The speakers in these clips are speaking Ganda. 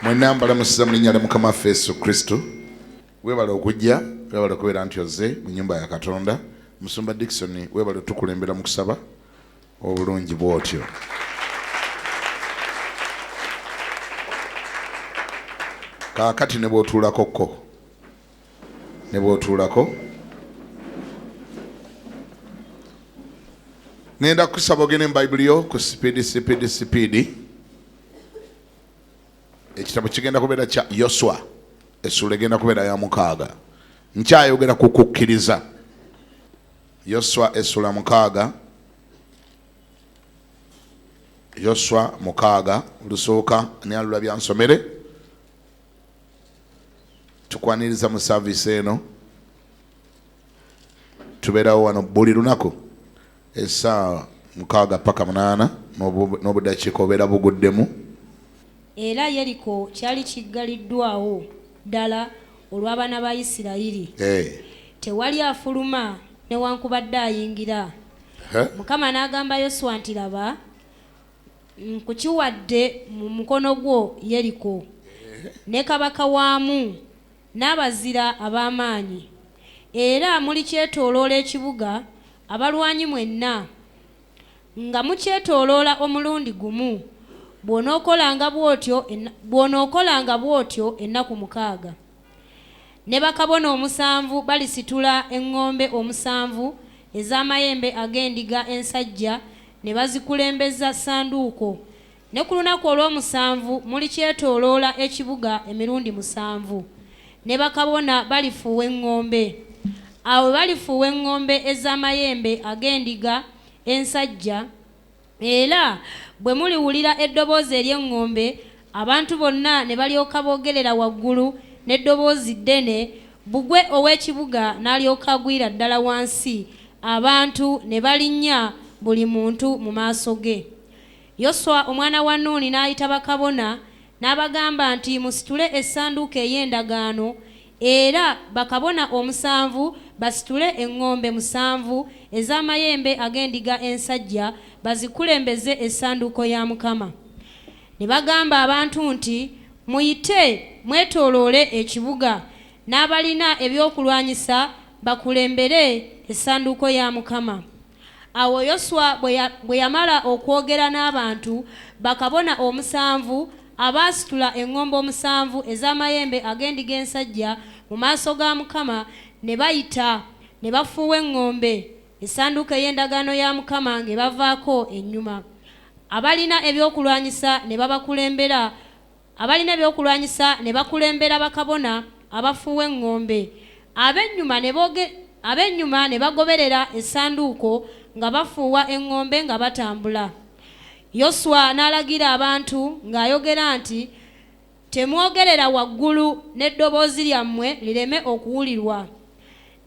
Mwenna mbalamusiza mu linnya lya Mukama waffe Yesu Kristo. Weebale okujja, weebale okubeera nti ozze mu nnyumba ya Katonda. Musumba Dickson weebale tukulembera mu kusaba obulungi bw'otyo. Kaakati ne bw'otuulako ko. Ne bw'otuulako. Ngenda kusaba ogende mu Bayibuli yo ku sipiidi. Ekitabo kigenda kubeera kya Yoswa. Essula egenda kubeera ya 6. Nkyayogera ku kukkiriza. Yoswa essula 6. Yoswa 6 lusooka ne alulabya nsomere. Tukwaniriza mu service eno. Tubeerawo wano buli lunaku essaawa 6 paka 8 n'obudakiika obeera buguddemu. Era Jericho kyali kiggaliddwawo ddala olw'abaana ba Isirayiri. Tewali afuluma newankubadde ayingira. Mukama n'agamba Yoswa nti laba nkukiwadde mu mukono gwo Jericho ne kabaka waamu n'abazira ab'amaanyi. Era mulikyetooloola ekibuga abalwanyi mwenna nga mukyetooloola omulundi gumu. Bw'onookolanga bw'otyo ennaku 6. Ne bakabona 7 balisitula eŋŋombe 7 ez'amayembe ag'endiga ensajja ne bazikulembeza ssanduuko. Ne ku lunaku olw'omusanvu mulikyetooloola ekibuga emirundi 7. Ne bakabona balifuuwa eŋŋombe. Awo balifuuwa eŋŋombe ez'amayembe ag'endiga ensajja. Era bwe muliwulira eddoboozi ery'eŋŋombe, abantu bonna ne balyoka boogerera waggulu n'eddoboozi ddene, bbugwe ow'ekibuga n'alyoka agwira ddala wansi, abantu ne balinnya buli muntu mu maaso ge. Yoswa omwana wa Nuuni n'ayita bakabona n'abagamba nti musitule essanduuko ey'endagaano, era bakabona 7 basitule eŋŋombe 7 ez'amayembe ag'endiga ensajja bazikulembeze essanduuko ya Mukama. Ne bagamba abantu nti muyite mwetooloole ekibuga, n'abalina ebyokulwanyisa bakulembere essanduuko ya Mukama. Awo Yoswa bwe yamala okwogera n'abantu, bakabona 7 abaasitula eŋŋombe 7 ez'amayembe ag'endiga ensajja mu maaso ga Mukama ne bayita ne bafuuwa eŋŋombe essanduuko ey'endagaano ya Mukama ng'ebavaako ennyuma. Abalina ebyokulwanyisa ne bakulembera bakabona abafuuwa eŋŋombe. Ab'ennyuma ne bagoberera essanduuko nga bafuuwa eŋŋombe nga batambula. Yoswa n'alagira abantu ng'ayogera nti temwogerera waggulu n'eddoboozi lyammwe lireme okuwulirwa,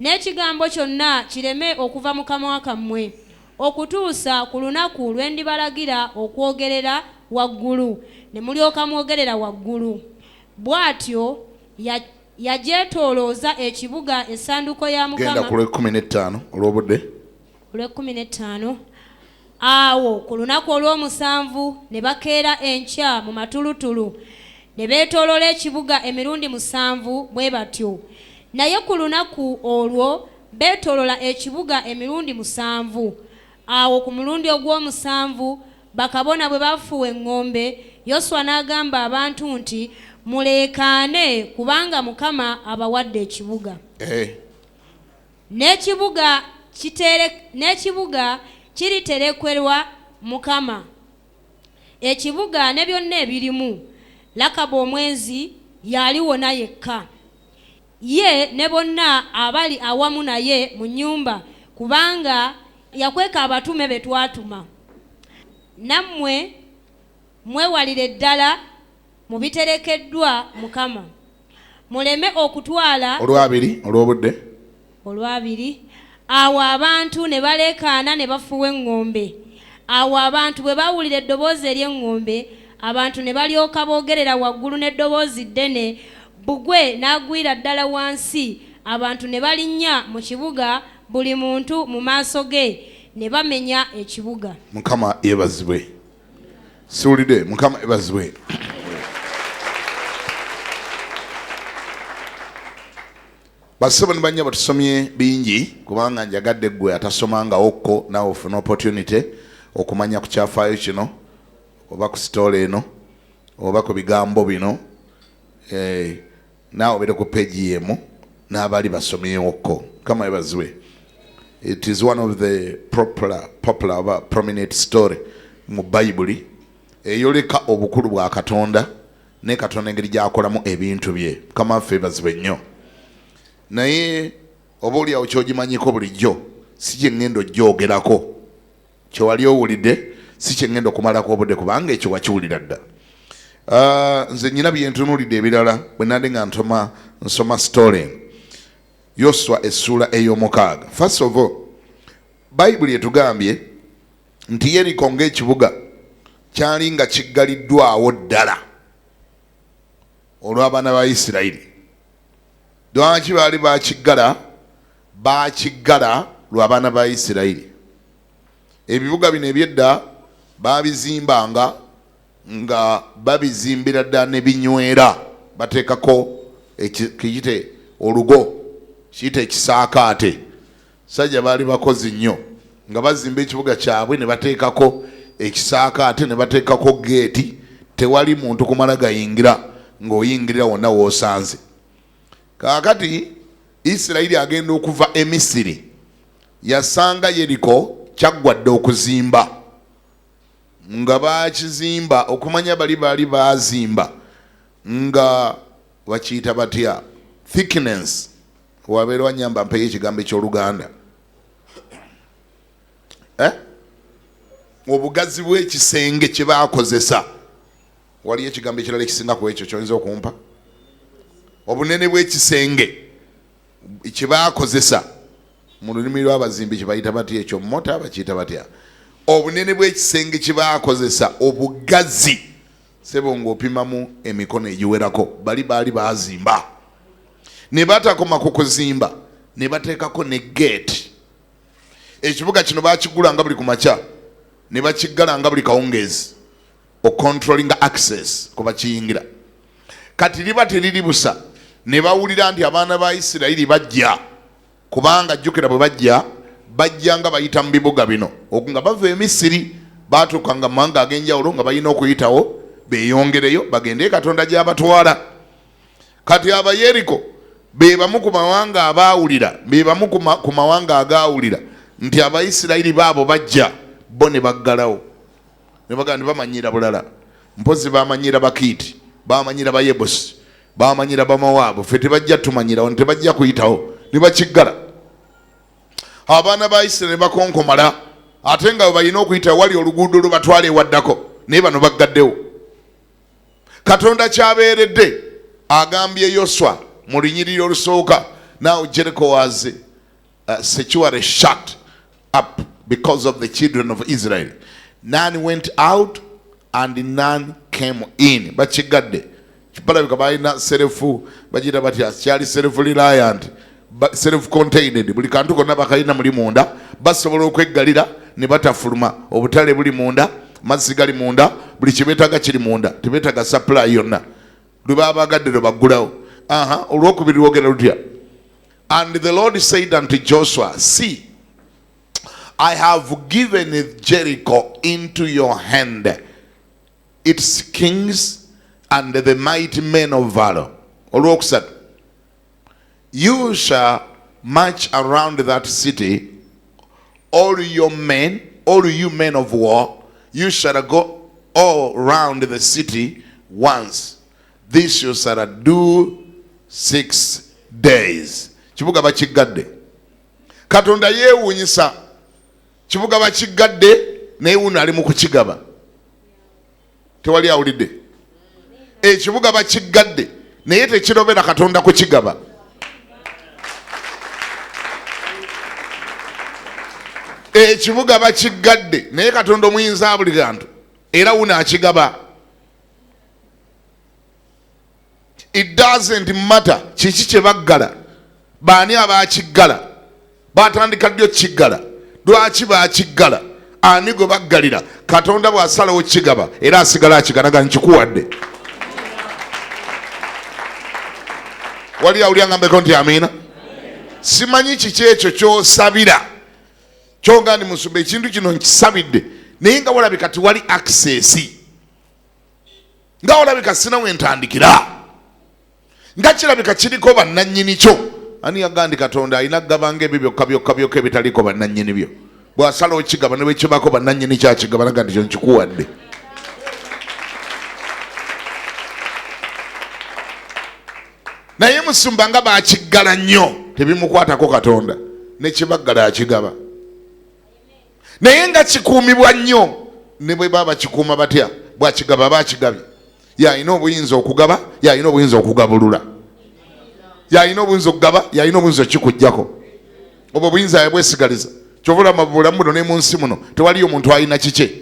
n'ekigambo kyonna kireme okuva mu kamwa kammwe okutuusa ku lunaku lwe ndibalagira okwogerera waggulu, ne mulyoka mwogerera waggulu. Bw'atyo yagyetoolooza ekibuga essanduuko ya Mukama. Genda ku lw'e15 olw'obudde. Olw'e15. Awo ku lunaku olw'omusanvu ne bakeera enkya mu matulutulu ne beetooloola ekibuga emirundi 7 bwe batyo. Naye ku lunaku olwo beetoolola ekibuga emirundi 7. Awo ku mulundi ogw'omusanvu bakabona bwe bafuuwa eŋŋombe, Yoswa n'agamba abantu nti muleekaane kubanga Mukama abawadde ekibuga. N'ekibuga kiriterekwerwa Mukama, ekibuga ne byonna ebirimu. Lakabu omwenzi yaliwona yekka, ye ne bonna abali awamu naye mu nnyumba, kubanga yakweka abatume be twatuma. Nammwe mwewalire ddala mu biterekeddwa Mukama, muleme okutwala. Olwabiri. Awo abantu ne baleekaana ne bafuuwa eŋŋombe. Awo abantu bwe bawulira eddoboozi ery'eŋŋombe, abantu ne balyoka boogerera waggulu n'eddoboozi ddene, bbugwe n'agwira ddala wansi, abantu ne balinnya mu kibuga buli muntu mu maaso ge, ne bamenya ekibuga. Mukama yebazibwe. Siwulidde, Mukama yebazibwe. Basaba nibanya batusomye bingi kubanga njagadde gwe atasomanga okko nawe ofuna opportunity okumanya ku kyafaayo kino oba ku story eno oba ku bigambo bino nawe obere ku page yemu n'abali basomye okko kama ebazwe. It is one of the popular prominent story mu Bible eyoleka obukulu bwa Katonda ne Katonda engeri gy'akolamu ebintu bye. Kama favors nnyo. Naye oba oli awo ky'ogimanyiko bulijjo si kye ngendo gyogerako kye wali owulidde si kye ngendo okumalako obudde kubanga ekyo wakiwulira dda. Nze nnyina bye ntunuulidde ebirala bwe nnadde nga nsoma story Yoswa essula ey'omukaaga. First of all, Bible etugambye nti Jericho ng'ekibuga kyali nga kiggaliddwawo ddala olw'abaana ba Isirayiri. Lwaki baali bakiggala lw'abaana ba Isirayiri. Ebibuga bino ebyedda babizimbanga nga babizimbira ddala ne binywera bateekako kiyite olugo kiyite ekisaakaate. Sajja baali bakozi nnyo nga bazimba ekibuga kyabwe ne bateekako ekisaakaate ne bateekako geeti tewali muntu kumala gayingira ng'oyingirira wonna w'osanze. Kaakati Isirayiri agenda okuva e Misiri yasanga Jericho kyaggwadde okuzimba nga bakizimba okumanya baali bazimba nga bakiyita batya thickness wabeera wanyamba mpeyo ekigambo eky'Oluganda obugazi bw'ekisenge kye baakozesa. Waliyo ekigambo ekirala ekisinga ku ekyo ky'oyinza okumpa? Obunene bw'ekisenge kye baakozesa mu lulimi lw'abazimbi kye bayita batya ekyo mota bakiyita batya. Obunene bw'ekisenge kye baakozesa obugazi sebo ng'opimamu emikono egiwerako baali bazimba. Ne batakoma ku kuzimba ne bateekako ne gate. Ekibuga kino baakigulanga buli ku makya ne bakiggalanga buli kawungeezi controlling access kuba kiyingira. Kati liba teriri busa ne bawulira nti abaana ba Isirayiri bajja kubanga jjukira bwe bajja nga bayita mu bibuga bino nga bava e Misiri baatuukanga mu mawanga ag'enjawulo nga balina okuyitawo beeyongereyo bagende Katonda gy'abatwala. Kati aba Jericho be bamu ku mawanga abaawulira ku mawanga agaawulira nti Abayisirayiri baabo bajja bo ne baggalawo ne bagamba ne bamanyira bulala. Mpozi bamanyira Bakiiti, bamanyira Bayebusi, bamanyira Bamawaabu, ffe tebajja tumanyirawo tebajja kuyitawo ne bakiggala. Abaana ba Isirayiri bakonkomala ate nga balina okuyitawo wali oluguudo lubatwala ewaddako naye bano baggaddewo. Katonda kyabeeredde agambye Yoswa mu lunyiriri olusooka, now Jericho was securely shut up because of the children of Israel. None went out and none came in. Bakigadde kipalabika balina serefu bagira batya kyali serefu reliant self contained buli kantu konna bakalina muli munda basobola okweggalira ne batafuluma obutale buli munda mazzi gali munda buli kibetaga kiri munda tebetaga supply yonna lwe babagadde lwe baggulawo. Olwokubiri lwogera lutya? And the Lord said unto Joshua, see, I have given Jericho into your hand, its kings and the mighty men of valor. Olwokusatu, you shall march around that city, all you men of war, you shall go all round the city once. This you shall do 6 days. Kibuga bakigadde. Katonda yeewuunyisa. Kibuga bakigadde naye wuno ali mu kukigaba. Tewali awulidde. Ekibuga bakigadde naye tekirobera Katonda kukigaba. Ekibuga bakigadde naye Katonda omuyinza abuli kantu era wuno akigaba. It doesn't matter kiki kye baggala, baani abaakiggala, batandika ddyo kiggala, lwaki baakiggala, ani gwe baggalira. Katonda bw'asalawo kigaba era asigala akigalaga nkikuwadde. Wali awulya ngambeko nti amiina? simanyi kiki ekyo ky'osabira kyonga ndi musumba ekintu kino nkisabidde naye nga walabika tiwali access nga walabika sina wentandikira nga kirabika kiriko bannannyini kyo ani yagandi Katonda alina kugabanga ebyo byokka ebitaliko bannannyini byo bw'asalawo kigaba ne bwekibako bannannyini kyakigaba naga nti kyo nkikuwadde naye musumba nga bakiggala nnyo tebimukwatako Katonda nekibaggala akigaba naye nga kikuumibwa nnyo ne bwe baba kikuuma batya bwakigaba bakigabye yalina obuyinza okugaba yalina obuyinza okugabulula yalina obuyinza okugaba yalina obuyinza okikuggyako obwo obuyinza yabwesigaliza kyovulama bulamu buno ne mu nsi muno tewaliyo omuntu alina kike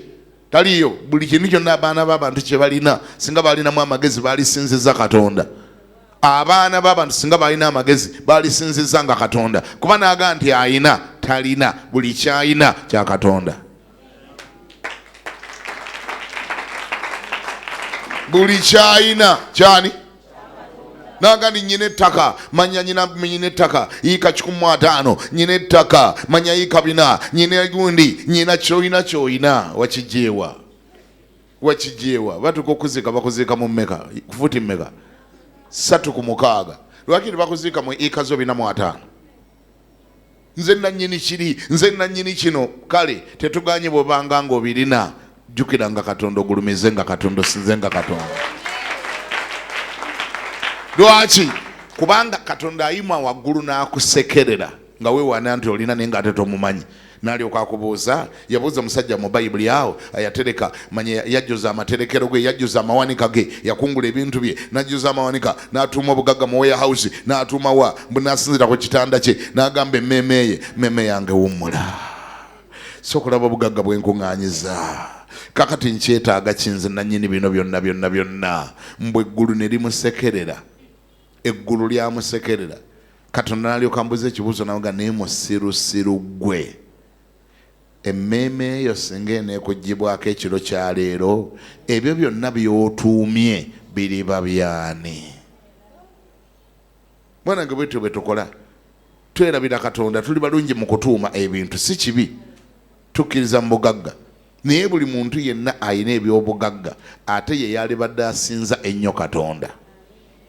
taliyo buli kintu kyonna abaana b'abantu kye balina singa balinamu amagezi balisinziza Katonda abaana b'abantu singa balina amagezi balisinziza nga Katonda kuba naga nti ayina talina buli kyayina kya Katonda buli kyayina kyani naga ndi nyina ettaka manya nyina ettaka yiika 15 nyina ettaka manya yiika 4 nyina gundi nyina kyoyina wakijeewa batuka okuzika bakuziika mu mmeka kufuti mmeka 3 lwaki tebakuziika mu eka zo 45 nze nannyini kiri nze nannyini kino kale tetuganye bwobanga nga obirina jjukira nga Katonda ogulumize nga Katonda osinze nga Katonda lwaki kubanga Katonda ayima waggulu n'akusekerera nga weewaana nti olina naye ng'ate tomumanyi n'alyoka akubuuza yabuuza musajja mu bayibuli awo ayatereka manya yajjuza amaterekero ge yajjuza amawanika ge yakungula ebintu bye n'ajjuza amawanika n'atuuma obugagga mu warehouse n'atuuma wa n'asinzira ku kitanda kye n'agamba emmeeme yange wummula so kulaba obugagga bwenkuŋŋaanyiza kakati nkyetaaga kinze nannyini bino byonna mbwe eggulu ne limusekerera eggulu lyamusekerera Katonda n'alyoka mbuza ekibuuzo naga naye musirusiru gwe emmeeme eyo singa eneekuggibwako ekiro kya leero ebyo byonna by'otuumye biriba byani mwanange bwetyo bwe tukola twerabira Katonda tuli balungi mu kutuuma ebintu si kibi tukkiriza mu bugagga naye buli muntu yenna ayina ebyobugagga ate ye yalibadde asinza ennyo Katonda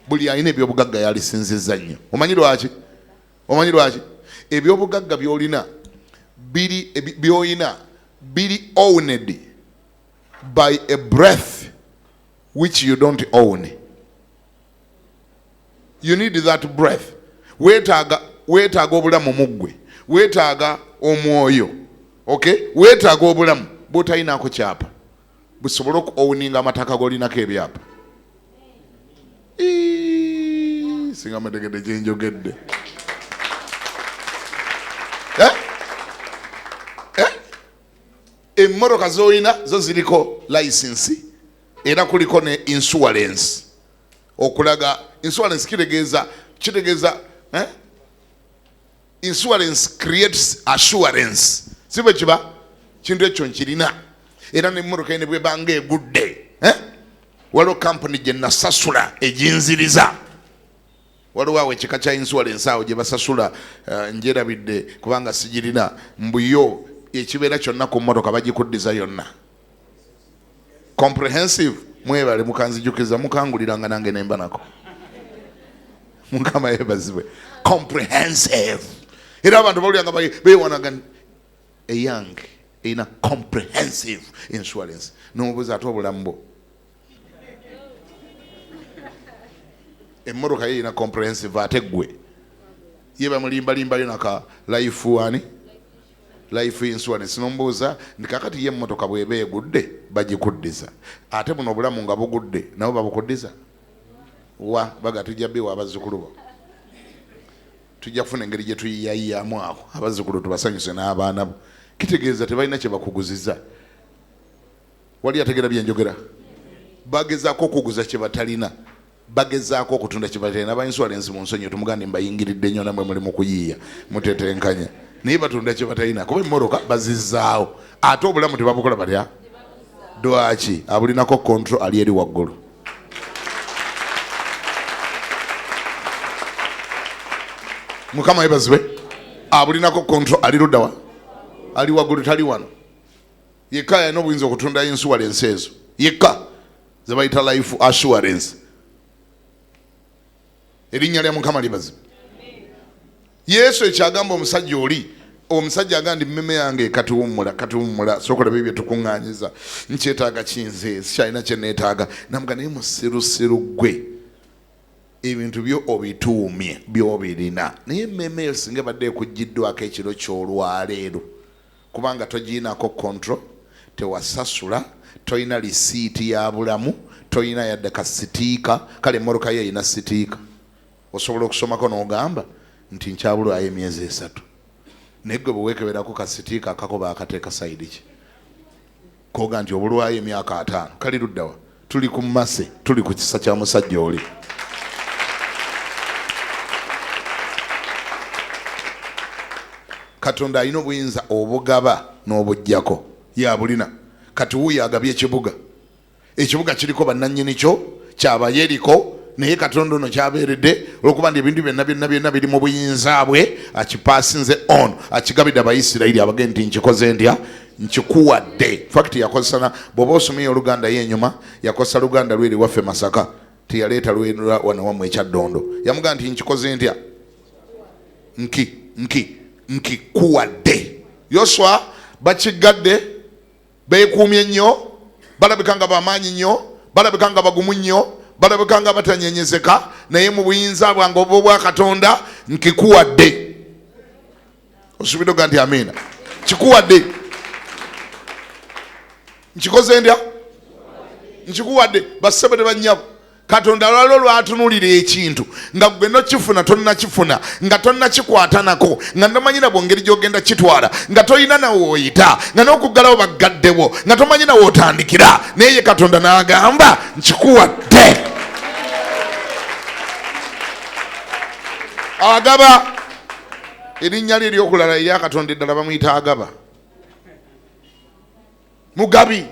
buli ayina ebyobugagga yalisinziza nnyo omanyi lwaki ebyobugagga byolina biri owned by a breath which you don't own. You need that breath. Weetaaga obulamu muggwe weetaaga omwoyo okay weetaaga obulamu bw'otayinaako kyapa busobole oku-owninga amataka g'olinako ebyapa singa amategede gyenjogedde emmotoka z'olina zo ziriko license era kuliko ne insurance okulaga insurance kitegeeza insurance creates assurance sibe kiba kintu ekyo nkirina era n'emmotoka ene bwebanga egudde waliwo kampuni gye nasasula eginziriza waliwo awo ekika kya insurance awo gye basasula njerabidde kubanga sigirina mbuyo ekibeera kyonna ku mmotoka bagikuddiza yonna comprehensive mwebale mukanzijukiza mukanguliranga nange nemba nako mukama yebazibwe comprehensive era abantu bawuliranga beewanaga eyange erina comprehensive insurance nomubuuza ate obulamu bwo emmotoka ye erina comprehensive ate ggwe ye bamulimbalimbayo naka life insurance nombuuza ndi kakati ye emmotoka bweba egudde bagikuddiza ate buno obulamu nga bugudde nabo babukuddiza wa baga tujja biwa abazzukulu bo tujja kufuna engeri gye tuyiyayiyamu awo abazzukulu tubasanyuse n'abaana bo kitegeeza tebalina kye bakuguziza wali ategera byenjogera bagezaako okuguza kye batalina bagezaako okutunda kye batalina ba insurance mu nsonyi tumugandi mbayingiridde nnyo namwe muli mu kuyiiya mutetenkanya naye batunda kye batalina kuba emmoroka bazizzaawo ate obulamu tebabukola batya dwaki abulinako control ali eri waggulu Mukama yebazibwe. Abulinako control ali luddawa. Ali waggulu tali wano. Yekka yalina obuyinza okutunda insurance ezo. Yekka ze bayita life assurance. Erinnya lya Mukama libazibwe. Yesu ekyagamba omusajja oli, omusajja agamba mmeme yange katuwummula sokola bibye tukuŋŋaanyiza nkyetaaga kinze sikyalina kye neetaaga namuga naye musirusiru gwe ebintu byo obituumye by'obirina naye mmeme eyo singa badde ekuggiddwako ekiro ky'olwaleero kubanga togiinako control tewasasula toyina lisiiti ya bulamu toyina yadde kasitiika kale emmoroka ye erina sitiika osobola okusomako n'ogamba nti nkyabulwayo emyezi 3 naye gwe bwe weekeberako kasitiika akakoba akateeka sayidi ki koga nti obulwayo emyaka 5 kali luddawa tuli ku mmase tuli ku kisa kya musajja oli Katonda alina obuyinza obugaba n'obujjako yabulina kati wuuyo agabye ekibuga kiriko bannannyini kyo kyaba Jericho naye Katonda ono kyabeeredde olwokuba nti ebintu byonna biri mu buyinza bwe akipaasinze on akigabidde Abayisirayiri abagenda nti nkikoze ndya nkikuwadde fakiti yakozesana bw'oba osomye Oluganda y'enyuma yakozesa Luganda lweri waffe Masaka teyaleeta lwera wano wamwe ekyaddondo yamugamba nti nkikoze ndya nkikuwadde Yoswa bakigadde beekuumye nnyo balabika nga bamaanyi nnyo balabika nga bagumu nnyo balabika nga batanyenyezeka naye mu buyinza bwange obwa Katonda nkikuwadde osubira oga nti amiina kikuwadde nkikoze ndya nkikuwadde bassebere bannyabo Katonda lwalo lwatunulira ekintu nga gwe nokifuna tonnakifuna nga tonnakikwata nako nga tomanyira bwongeri gyogenda kitwala nga toyina nawe oyita nga n'okuggalawo baggaddewo nga tomanyi nawe otandikira naye Katonda n'agamba nkikuwadde agaba erinnya lye eryokulala erya Katonda eddala bamuyita agaba mugabi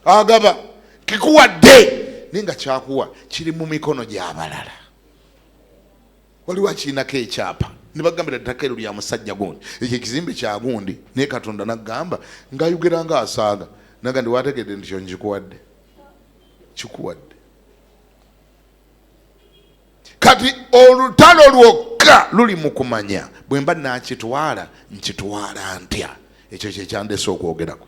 agaba kikuwadde ninga kyakuwa kiri mu mikono gy'abalala waliwo akirinako ekyapa ne bagambira ttaka eryo lya musajja gundi ekyo ekizimbe kya gundi naye Katonda n'agamba ng'ayogera ng'asaaga naga ndi wategedde nti kyo nkikuwadde kikuwadde kati olutalo lwokka luli mu kumanya bwe mba nakitwala nkitwala ntya ekyo kyekyandese okwogerako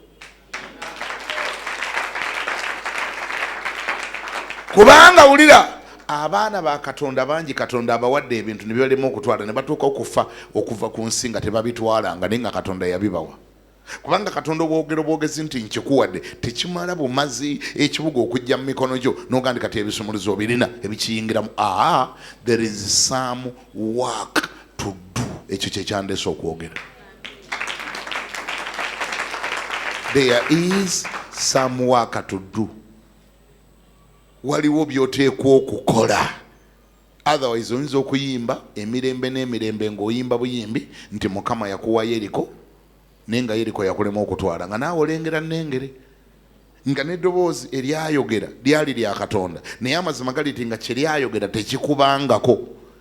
kubanga wulira abaana ba Katonda bangi Katonda abawadde ebintu ne bibalema okutwala ne batuuka okuva ku nsi nga tebabitwalanga naye nga Katonda yabibawa kubanga Katonda obwogezi nti nkikuwadde tekimala bumazi ekibuga okujja mu mikono gyo n'ogandi kati ebisumuluzo birina ebikiyingiramu there is some work to do ekyo kyekyandese okwogera there is some work to do waliwo byoteekwa okukola otherwise oyinza okuyimba emirembe n'emirembe ng'oyimba buyimbi nti Mukama yakuwa Jericho naye nga Jericho yakulema okutwala nga naawe olengera nnengere nga n'eddoboozi eryayogera lyali lya Katonda naye amazima galiti nga kye lyayogera tekikubangako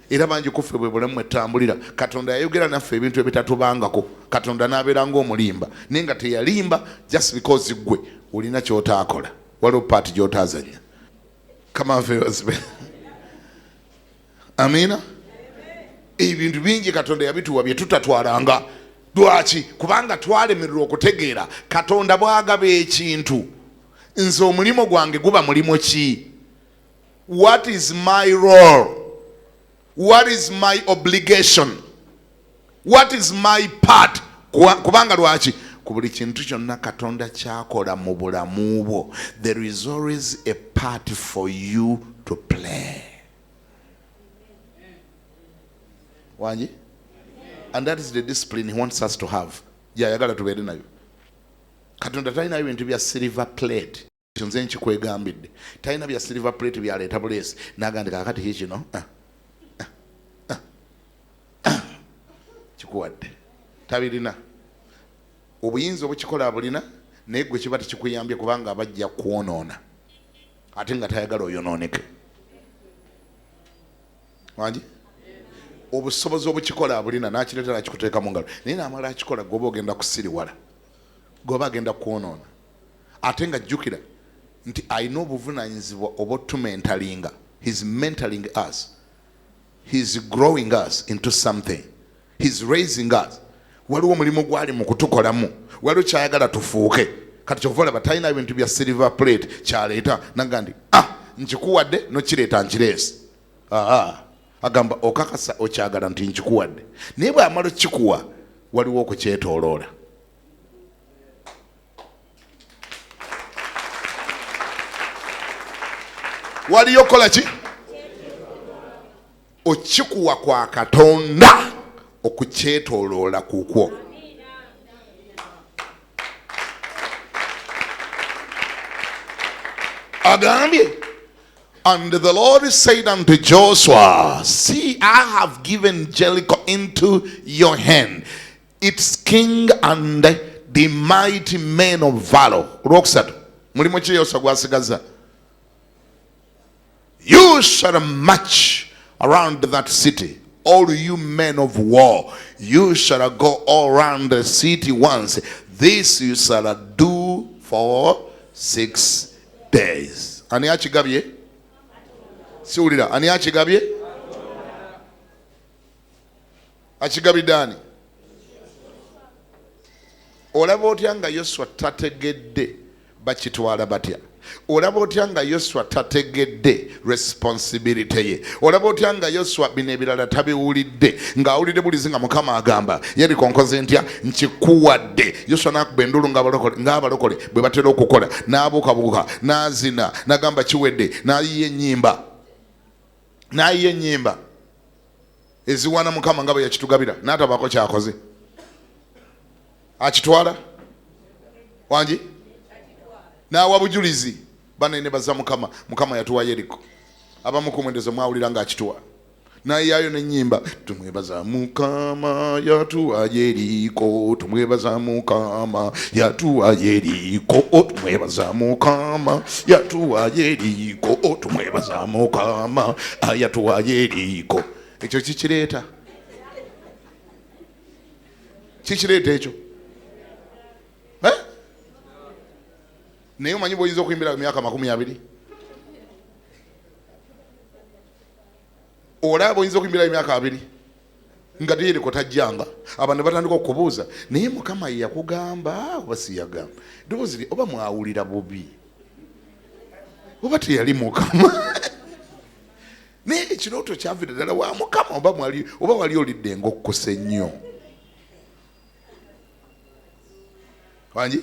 era bangi kuffe bwe bulamu etambulira Katonda yayogera naffe ebintu ebitatubangako Katonda n'abeera ng'omulimba naye nga teyalimba just because gwe olina ky'otaakola waliwo paati gy'otaazanya Come on, fellas. Amina. Ebintu bingi Katonda yabituwa bye tutatwalanga. Lwaki? Kubanga twalemererwa okutegeera Katonda bw'agaba ekintu nze omulimo gwange guba mulimo ki? What is my role? What is my obligation? What is my part? Kubanga lwaki? Ku buli kintu kyonna Katonda kyakola mu bulamu bwo there is always a part for you to play. Wanyi? And that is the discipline he wants us to have. Yayagala tubeere nayo. Katonda talina ebintu bya silver plate. Nze nkikwegambidde. Talina bya silver plate byaleeta buleesi n'agandika kakati kikino kikuwadde tabirina obuyinza obukikola abulina naye gwe kiba tekikuyambye kubanga abajja kwonoona ate nga tayagala oyonooneke. Wangi? obusobozi obukikola abulina n'akireeta n'akikuteeka mu ngalo naye n'amala akikola goba ogenda kusiriwala goba agenda kwonoona ate nga jjukira nti alina obuvunaanyizibwa obwotumentalinga. He's mentoring us, he's growing us into something, he's raising us. Waliwo omulimu gwali mu kutukolamu, waliwo kyayagala tufuuke. Kati kyova olaba talina ebintu bya silver plate kyaleeta naga nti nkikuwadde nokireeta nkireese. Agamba okakasa okyagala nti nkikuwadde naye bw'amala okikuwa waliwo okukyetooloola. Waliyo kola ki? Okikuwa kwa Katonda okukyetooloola kukwo. Agambye, and the Lord said unto Joshua, see, I have given Jericho into your hand, its king and the mighty men of valor. Roksatu mulimo ki Yoswa gwasigaza? You shall march around that city, all you men of war. You shall go all around the city once. This you shall do for 6 days. Ani achigabye? Siulira, ani achigabye? Achigabidani. Olaba otya nga Yoswa tategedde bakitwala batya. Olaba otya nga Yoswa tategedde responsibility ye. Olaba otya nga Yoswa bino ebirala tabiwulidde ng'awulidde bulizi nga Mukama agamba Yeriko nkoze ntya nkikuwadde. Yoswa n'akuba endulu ng'abalokole bwe batera okukola n'abuukabuuka n'azina n'agamba kiwedde n'ayiya ennyimba eziwaana Mukama nga bwe yakitugabira n'atabaako kyakoze. Akitwala wangi n'awa bujulizi banene baza Mukama yatuwa Yeriko. Abamu ku mwendezo mwawulira nga akituwa n'ayaayo n'ennyimba tumwebaza Mukama yatuwa Yeriko, tumwebaza Mukama yatuwa Yeriko, tumwebaza Mukama yatuwa Yeriko, tumwebaza Mukama yatuwa Yeriko. Ekyo kikireeta ekyo naye omanyi bw'oyinza okuyimbira emyaka 20 olaba oyinza okuyimbira emyaka 2 nga Yeriko tajjanga abantu batandika okubuuza naye Mukama ye yakugamba oba si yagamba ddoboozi oba mwawulira bubi oba teyali Mukama naye ekirooto kyavira ddala wa Mukama oba wali olidde ng'okkuse nnyo wangi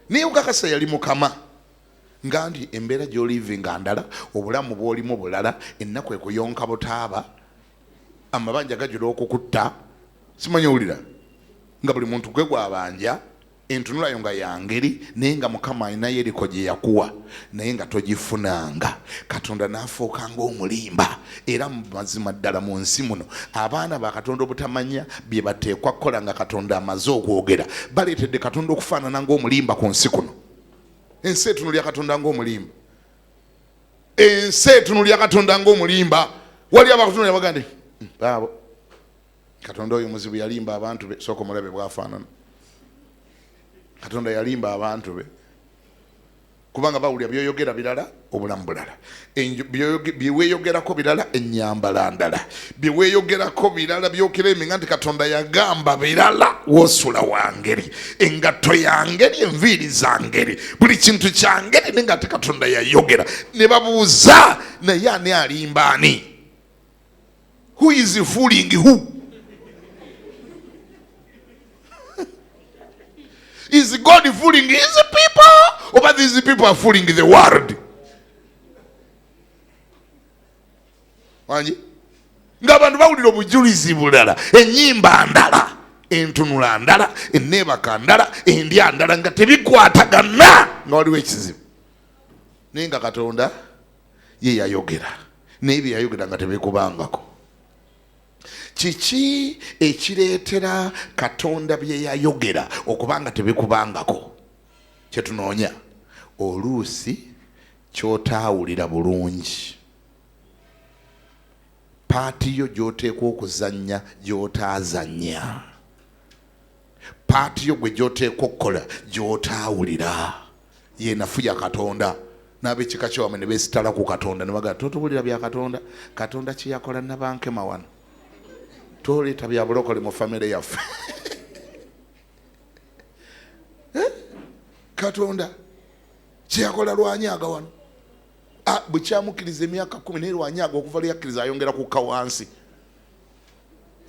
naye ukakasa yali Mukama nga ndi embeera gy'olivinga ndala obulamu bw'olimu bulala ennaku ekuyonka butaaba amabanja gajula okukutta simanyi owulira nga buli muntu gwe gwabanja entunulayo nga yangeri naye nga Mukama alina Yeriko gye yakuwa naye nga togifunanga. Katonda n'afuuka ng'omulimba era mu mazima ddala mu nsi muno abaana ba Katonda obutamanya bye bateekwa kukola nga Katonda amaze okwogera baleetedde Katonda okufaanana ng'omulimba ku nsi kuno. Ensi etunulya Katonda ng'omulimba, ensi etunulya Katonda ng'omulimba. Wali abakutunulya bagande baabo Katonda oyo muzibu yalimba abantu be, sooka omulabe bwafaanana. Katonda yalimba abantu be kubanga bawulira byoyogera birala obulamu bulala, byeweeyogerako birala ennyambala ndala, byeweeyogerako birala byokera eminga nti Katonda yagamba birala wosula wangeri, engatto yangeri, enviiri zangeri, buli kintu kyangeri naye nga ate Katonda yayogera. Ne babuuza naye ani alimba ani? Who is fooling who? Is God fooling his people, or these people are fooling the world? Wanji ng'abantu bawulira obujulizi bulala, ennyimba ndala, entunula ndala, enneebaka ndala, endya ndala nga tebikwatagana nga waliwo ekizibu. Naye nga Katonda ye yayogera naye bye yayogera nga tebikubangako. Kiki ekireetera Katonda bye yayogera okubanga tebikubangako? Kyetunoonya oluusi kyotaawulira bulungi. paati yo gy'oteekwa okuzannya gy'otaazannya, paati yo gwe gy'oteekwa okukola gy'otaawulira. Ye nafu ya Katonda. N'ab'ekika ky'awamu ne beesitala ku Katonda ne bagamba totubulira bya Katonda. Katonda kye yakola Nabankema wano toleeta bya bulokole mu famire yaffe. Katonda kye yakola Lwanyaga wano bwe kyamukkiriza emyaka 10 naye Lwanyaga okuva lyakkiriza ayongera kukka wansi,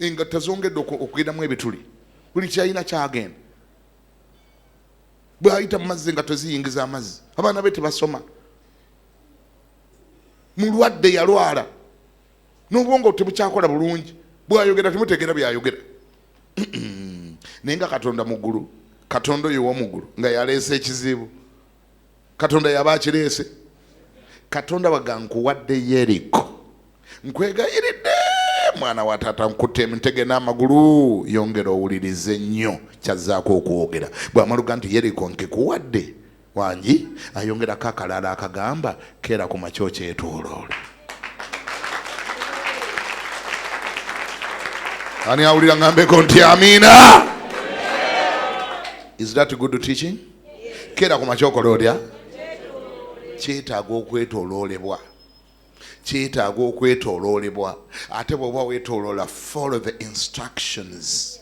engatta zongedde okugendamu ebituli, buli kyalina kyagenda. Bw'ayita mu mazzi engatto ziyingiza amazzi, abaana be tebasoma. Mulwadde yalwala n'obwongo tebukyakola bulungi, bw'ayogera temutegeera byayogera. Naye nga Katonda mu ggulu, Katonda oyo w'omu ggulu nga yaleese ekizibu, Katonda yaba akireese. Katonda baga nkuwadde Jericho, nkwegayiridde mwana wa taata, nkutte emitege n'amagulu, yongera owulirize nnyo kyazzaako okwogera. Bw'amaluga nti Jericho nkikuwadde wangi, ayongerako akalala akagamba keera ku makyo kyetooloola. Ani awulira ngambeko nti amiina? Is that good teaching? Keera ku makyo okola otya? Kyetaaga okwetooloolebwa, kyetaaga okwetooloolebwa. Ate bw'oba weetooloola, follow the instructions.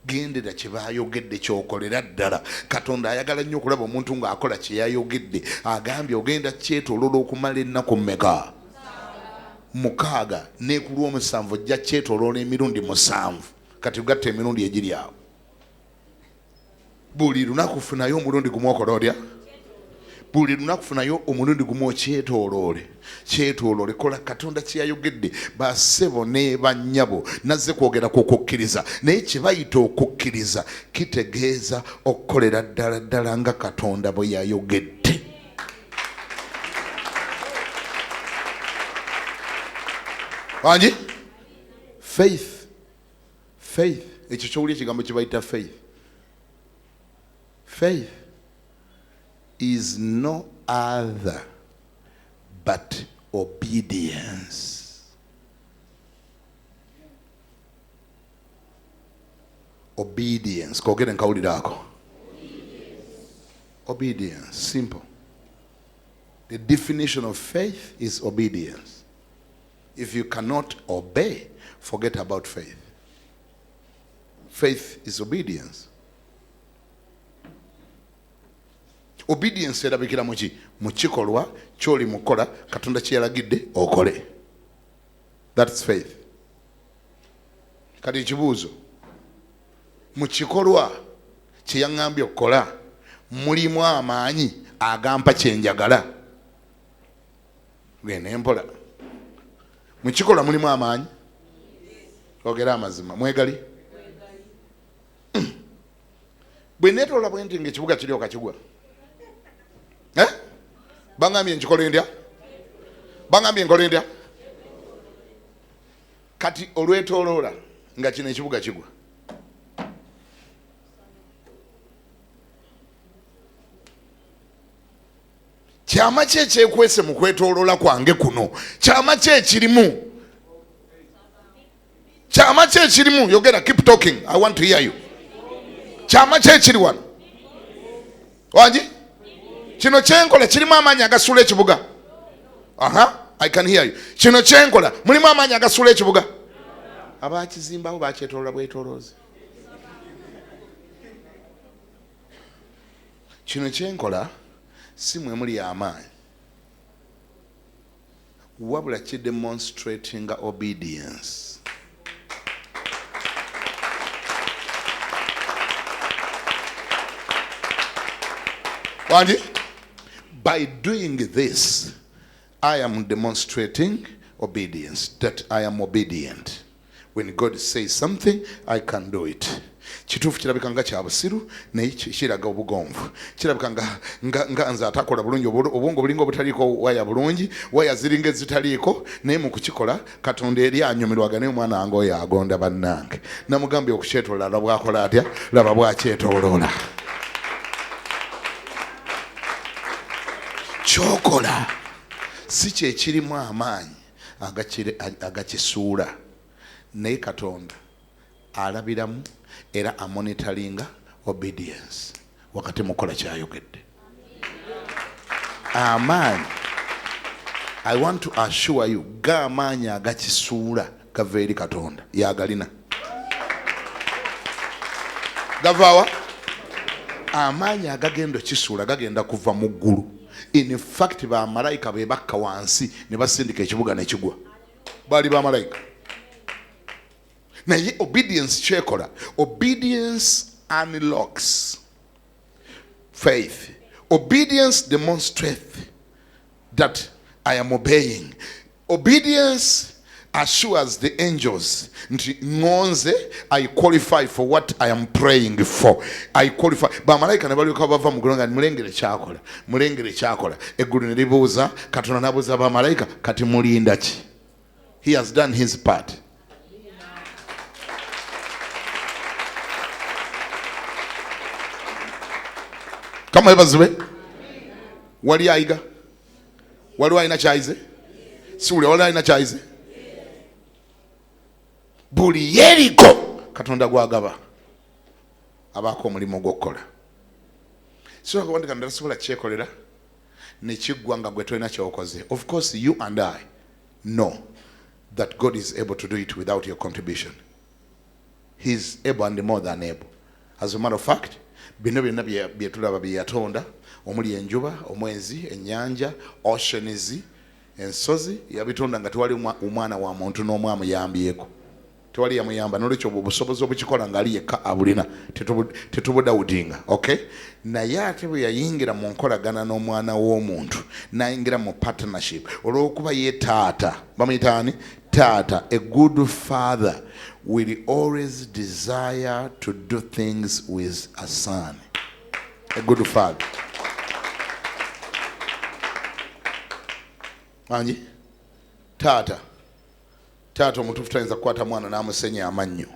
Gendera kye baayogedde ky'okolera ddala. Katonda ayagala nnyo okulaba omuntu ng'akola kye yayogedde. Agambye ogenda kyetooloola okumala ennaku mmeka? 6, ne ku Lwomusanvu ojja kyetooloola emirundi 7. Kati gatta emirundi egiri awo. Buli lunaku funayo omulundi gumu okola otya? Buli lunaku funayo omulundi gumu okyetooloole. Kyetooloole, kola Katonda kye yayogedde. Bassebo ne bannyabo nazze kwogera ku kukkiriza, naye kye bayita okukkiriza kitegeeza okukolera ddala ddala nga Katonda bwe yayogedde. Wangi? Faith. Ekyo kyowulya ekigambo kye bayita faith. Faith is no other but obedience. Obedience. Kogere nkawulira ako. Obedience. Simple. The definition of faith is obedience. If you cannot obey, forget about faith. Faith is obedience. Obedience erabikira muki? Mu kikolwa ky'oli mukola Katonda kye yalagidde okole. That's faith. Kati ekibuuzo, mu kikolwa kye yaŋŋambye okukola mulimu amaanyi agampa kye njagala? Genda empola. Mu kikolwa mulimu amaanyi? Ogera amazima. Mwegali? Bwe neetoola bwe nti ng'ekibuga kiri okakigwa. Bangambye nkikola ndya? Bangambye nkola ndya? Kati olwetooloola nga kino ekibuga kigwa. Kyama ki ekyekwese mu kwetooloola kwange kuno? Kyama ki ekirimu? Kyama ki ekirimu? Yogera, keep talking. I want to hear you. Kyama ki ekiri wano? Wangi? Kino kyenkola kirimu amaanyi agasuula ekibuga? I can hear you. Kino kyenkola mulimu amaanyi agasuula ekibuga? Abakizimbawo bakyetoolola bwetooloozi. Kino kyenkola si mwe muli amaanyi, wabula kidemonstrating obedience. Wangi? By doing this, I am demonstrating obedience, that I am obedient. When God says something, I can do it. Kituufu kirabika nga kya busiru naye kiraga obugonvu. Kirabika nga nze atakola bulungi, obwongo bulinga obutaliiko waya bulungi, waya ziringa ezitaliiko, naye mu kukikola Katonda eri anyumirwaga naye omwana wange oyo agonda bannange. Namugambye okukyetooloola laba bwakola atya, laba bwakyetooloola. Kyokola si kye kirimu amaanyi, agakisuula naye Katonda alabiramu era amonitoringa obedience wakati mukola kyayogedde. Amaanyi, I want to assure you, g'amaanyi agakisuula gava eri Katonda, yagalina. Gavaawa? Amaanyi agagenda kisuula gagenda kuva mu ggulu. In fact, bamalayika be bakka wansi ne basindika ekibuga ne kigwa. Baali bamalayika. Naye obedience kyekola. Obedience unlocks faith. Obedience demonstrates that I am obeying. Obedience assures the angels nti ngonze I qualify for what I am praying for. I qualify. Bamalayika ne balyoka bava mu ggulu nga mulengere kyakola. Eggulu ne libuuza, Katonda n'abuuza bamalayika, kati mulinda ki? He has done his part. Kama ebazibwe wali ayiga, wali alina kyayize, siwuli wali alina kyayize. Buli Jericho Katonda gwagaba abaako omulimu gw'okukola. So akawandika ndasobola kyekolera ne kiggwa nga gwe tolina kyokoze. Of course you and I know that God is able to do it without your contribution. He is able and more than able. As a matter of fact, bino byonna bye tulaba bye yatonda, omuli enjuba, omwezi, ennyanja, oceans, ensozi, yabitonda nga tewali omwana wa muntu n'omu amuyambyeko. Tewali yamuyamba, n'olwekyo obusobozi obukikola ng'ali yekka abulina, tetubudawudinga. Okay? Naye ate bwe yayingira mu nkolagana n'omwana w'omuntu, n'ayingira mu partnership, olw'okuba ye taata, bamuyita ani? Taata, a good father will always desire to do things with a son. A good father. Anji? Taata omutuufu tayinza kukwata mwana n'amusenya amannyo.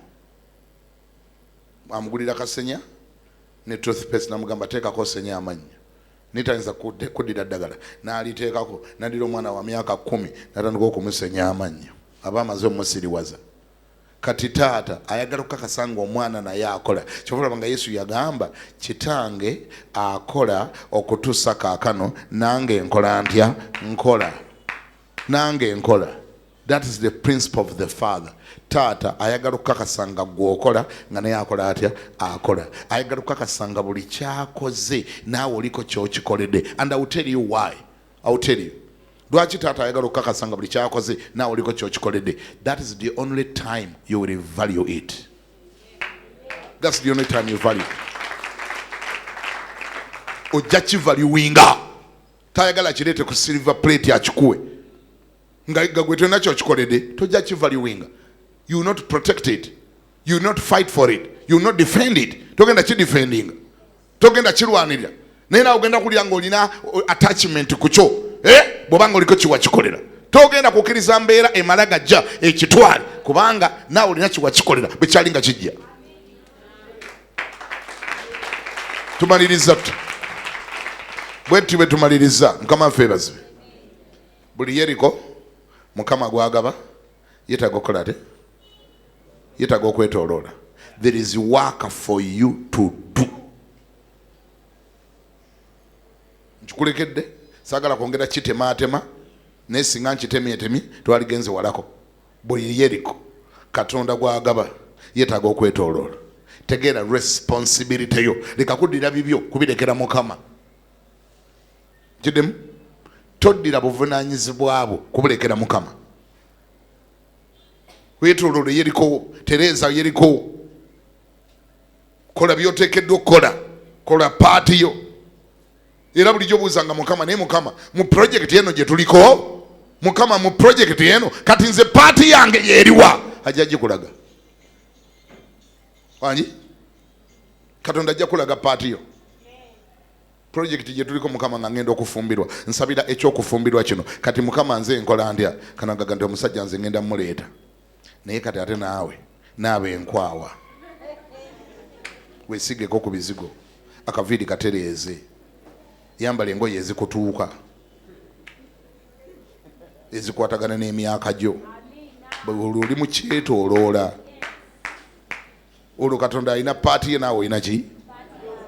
Amugulira kasenya ne toothpaste n'amugamba teekako osenya amannyo. Nitayinza kuddira ddagala n'aliteekako, n'addira omwana wa myaka 10 n'atandika okumusenya amannyo. Aba amaze omusiriwaza. Kati taata ayagala okukakasa nga omwana naye akola. Kyova nga Yesu yagamba, kitange akola okutuusa kaakano, nange nkola ntya? Nkola. Nange nkola. That is the principle of the father. Taata ayagala okukakasa nga gw'okola nga naye akola atya? Akola. Ayagala okukakasa nga buli kyakoze naawe oliko ky'okikoledde. And I will tell you why. I will tell you. Lwaki taata ayagala okukakasa nga buli kyakoze naawe oliko ky'okikoledde? That is the only time you will value it. That's the only time you value it. Ojja kivaluinga. Tayagala kireete ku silver plate akikuwe. Nga gwe tolina ky'okikoledde, tojja kivaluinga. You will not protect it. You will not fight for it. You will not defend it. Togenda kidefendinga. Togenda kirwanirira. Naye naawe ogenda kulya ng'olina attachment ku kyo. Bw'obanga oliko kiwakikolera. Togenda kukkiriza mbeera emala gajja ekitwale kubanga naawe olina kiwakikolera bwe kyali nga kijja. Tumaliriza tuti. Bwe bwe tumaliriza. Mukama waffe yeebazibwe. Buli Jericho Mukama gwagaba yeetaaga okukola ate? Yeetaaga okwetooloola. There is work for you to do. Nkikulekedde saagala kwongera kitemaatema naye singa nkitemyetemi twaligenze walako. Buli Jericho Katonda gwagaba yeetaaga okwetooloola. Tegeera responsibility yo. Leka kuddira bibyo kubirekera Mukama. Kiddemu? Toddira buvunaanyizibwa bwo kubulekera Mukama. Weetooloole Jericho, Tereza Jericho. Kola by'oteekeddwa okukola. Kola paati yo. Era bulijjo buuzanga Mukama, naye Mukama mu project eno gye tuliko, Mukama mu project eno kati nze paati yange yeeriwa? Ajja gikulaga. Wangi? Katonda ajja kulaga paati yo. Project gye tuliko Mukama nga ngenda okufumbirwa. Nsabira ekyokufumbirwa kino. Kati Mukama nze nkola ndya. Kanagaga nti omusajja nze ngenda muleeta. Naye kati ate naawe enkwawa. Weesigeko ku bizigo. Akaviiri katereeze. Yambala engoye ezikutuuka. ezikwatagana n'emyaka gyo oli mu kyetooloola olwo Katonda alina paati ye naawe olina ki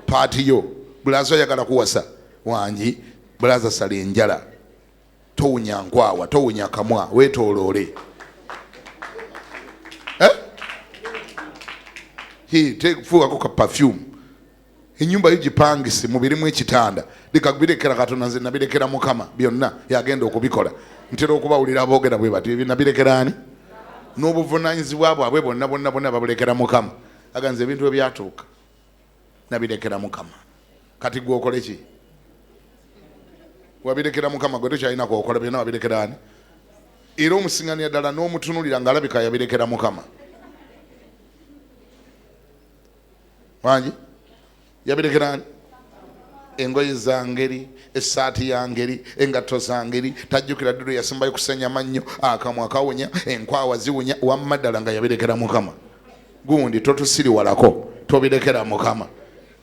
paati yo. Bulaza oyagala kuwasa wangi bulaza sala enjala towunya nkwawa towunya kamwa weetooloole fuukako ka perfume enyumba yo gipangise mubirimu ekitanda likabirekera Katonda nze nabirekera Mukama byonna yagenda okubikola. Ntera okubawulira aboogera bwe bati ebyo nabirekera ani n'obuvunaanyizibwa bwabwe bonna babulekera Mukama. Aganze ebintu ebyatuuka nabirekera Mukama. Kati gwe okole ki? Wabirekera Mukama gwe tokyalina kwokola byonna wabirekera ani? Era omusiŋŋanira ddala n'omutunulira ng'alabika yabirekera Mukama. Wangi yabirekera ani? Engoye za ngeri, essaati ya ngeri, engatto za ngeri, tajjukira ddudu yasimbayo kusenya mannyo, akamwa kawunya, enkwawa ziwunya, wamma ddala nga yabirekera Mukama. Gundi totusiriwalako tobirekera Mukama.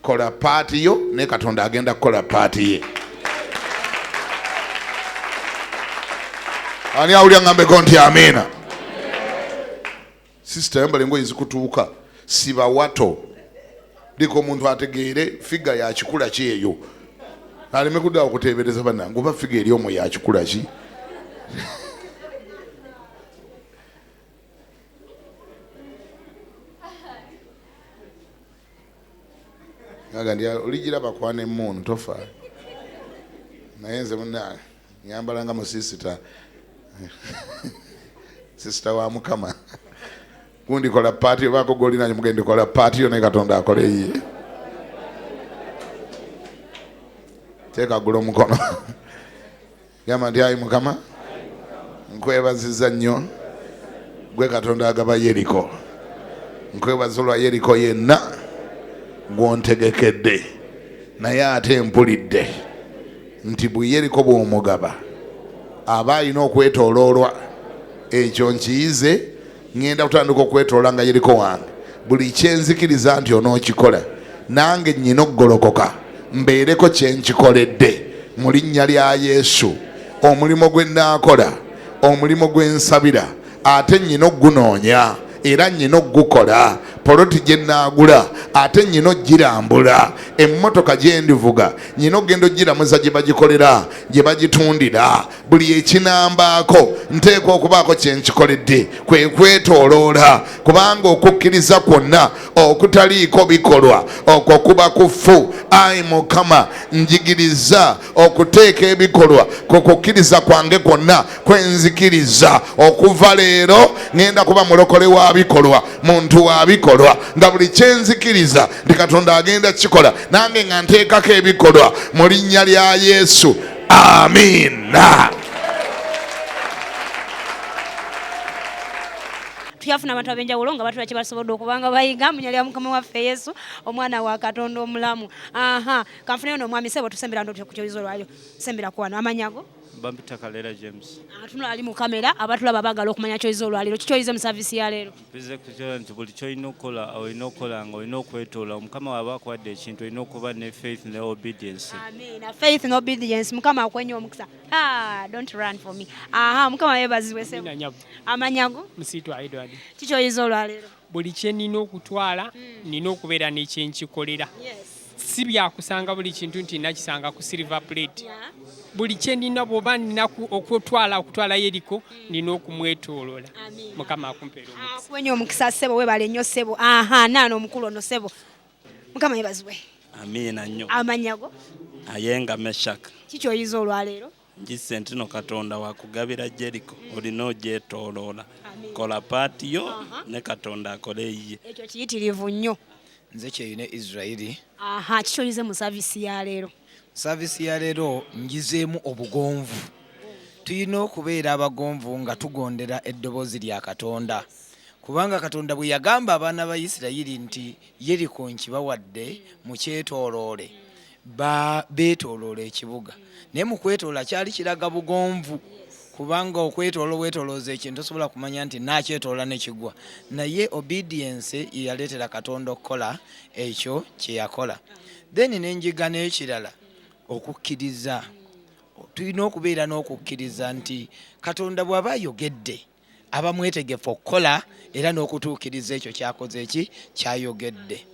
Kola paati yo ne Katonda agenda kukola paati ye. Ani awulira ngambeko nti amiina? Sister yambala engoye zikutuuka siba wato liko omuntu ategeere figa ya kikula ki eyo aleme kuddawo okuteebereza bannange oba figa eri omwo ya kikula ki. Aga ndi oligiraba kwana emmuunu tofa naye nze munnange nyambala nga musisita sisita wa Mukama. Gundi kola paati obaako golina mugende kola paati yo ne Katonda akole ye. Teeka gula omukono gamba nti ayi Mukama nkwebaziza nnyo gwe Katonda agaba Jericho. Nkwebaza olwa Jericho yenna gw'ontegekedde naye ate mpulidde nti bwe Jericho bw'omugaba aba alina okwetooloolwa. Ekyo nkiyize ngenda kutandika okwetooloola nga Jericho wange buli kyenzikiriza nti onookikola nange nnyina okugolokoka mbeereko kye nkikoledde mu linnya lya Yesu. Omulimo gwe nnaakola omulimo gwe nsabira ate nnyina ogunoonya era nnyina ogukola. Poloti gye nnaagula ate nnyina ogirambula. Emmotoka gye ndivuga nnyina ogenda ogiramuza gye bagikolera gye bagitundira. Buli ekinambaako nteekwa okubaako kye nkikoledde kwe kwetooloola kubanga okukkiriza kwonna okutaliiko bikolwa okwo kuba kufu. Ayi Mukama njigiriza okuteeka ebikolwa ku kukkiriza kwange kwonna kwenzikiriza. Okuva leero ngenda kuba mulokole wa bikolwa muntu wa bikolwa nga buli kyenzikiriza ndi Katonda agenda kikola nange nga nteekako ebikolwa mu linnya lya Yesu. Amiina. Tuyafuna abantu ab'enjawulo nga batula kye basobodde okubanga bayiga mu linnya lya Mukama waffe Yesu omwana wa Katonda omulamu. Kanfune ono omwami Ssebo tusembera ndo ku kyoyizo lwalyo sembera ku wano amanyago Bampita Kalera James. Tunula ali mu kamera abatulaba bagala okumanya kyoyizo olwaliro kikyoyize mu service ya leero. Bize kukyala nti buli kyolina okukola olina okukola nga olina okwetoola. Omukama waba akwadde ekintu olina okuba ne faith ne obedience. Amina. Faith and obedience. Mukama akwenye omukisa. Don't run for me. Mukama yeebazibwe Ssebo. Amanyago Msitu Edward. Kikyoyize olwaliro. Buli kye nina okutwala nina okubeera n'ekyenkikolera. Si byakusanga buli kintu nti nakisanga ku silver plate. Buli kye nina bwoba nina okutwala Jericho nina okumwetooloola. Mukama akumpeera omukisa. Akwenye omukisa Ssebo weebale nnyo Ssebo. Naano omukulu ono Ssebo. Mukama yeebazibwe. Amiina nnyo. Amanyago Ayenga Meshaka. Kikyoyize olwaleero. Njise nti no Katonda wakugabira Jericho olina ogyetooloola. Kola paati yo ne Katonda akole ye. Ekyo kiyitirivu nnyo. Nze kyeyine Israeli. Kikyoyize mu service ya leero. Service ya leero ngizeemu obugonvu. Tulina okubeera abagonvu nga tugondera eddoboozi lya Katonda. Kubanga Katonda bwe yagamba abaana ba Isirayiri nti Jericho nkibawadde mu kyetooloole beetooloola ekibuga. Naye mu kwetoola kyali kiraga bugonvu. Kubanga okwetoola weetoolooza ekintu tosobola kumanya nti nakyetoola ne kigwa. Naye obedience yaleetera Katonda okukola ekyo kye yakola. Then n'enjiga n'ekirala okukkiriza tulina okubeera n'okukkiriza nti Katonda bw'aba ayogedde aba mwetegefu okukola era n'okutuukiriza ekyo kyakoze kyayogedde.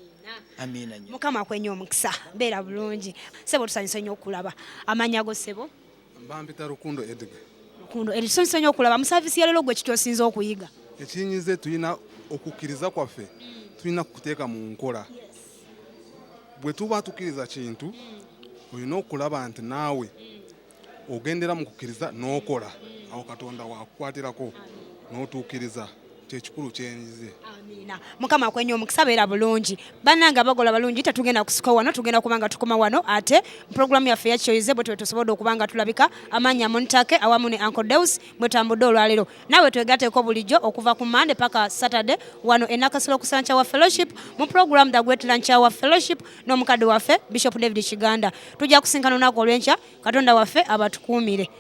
Amiina. Mukama akwenye omukisa beera bulungi. Sebo tusanyuse nnyo okulaba. Amannya go sebo? Mbambita Rukundo Edgar. Rukundo tusanyuse nnyo okulaba mu saavisi ya leero gwe kityosinze okuyiga. Ekinyize tulina okukkiriza kwaffe tulina kuteeka mu nkola. Bwe tuba tukkiriza kintu olina okulaba nti naawe ogendera mu kukkiriza n'okola awo Katonda wakukwatirako n'otuukiriza kyekikulu kyenyize. Amiina. Mukama akwenye omukisa beera bulungi. Bannange abagola balungi tetugenda kusika wano tugenda kubanga tukoma wano ate programu yaffe yakyoyize bwe tusobodde okubanga tulabika amanya Montake awamu ne Uncle Deus bwe tambudde olwaleero. Naawe twegateeko bulijjo okuva ku Monday paka Saturday wano e Nakasero ku Sancha wa Fellowship mu program The Great Lunch Hour Fellowship n'omukadde waffe Bishop David Kiganda. Tujja kusinkana olunaku olw'enkya Katonda waffe abatukuumire.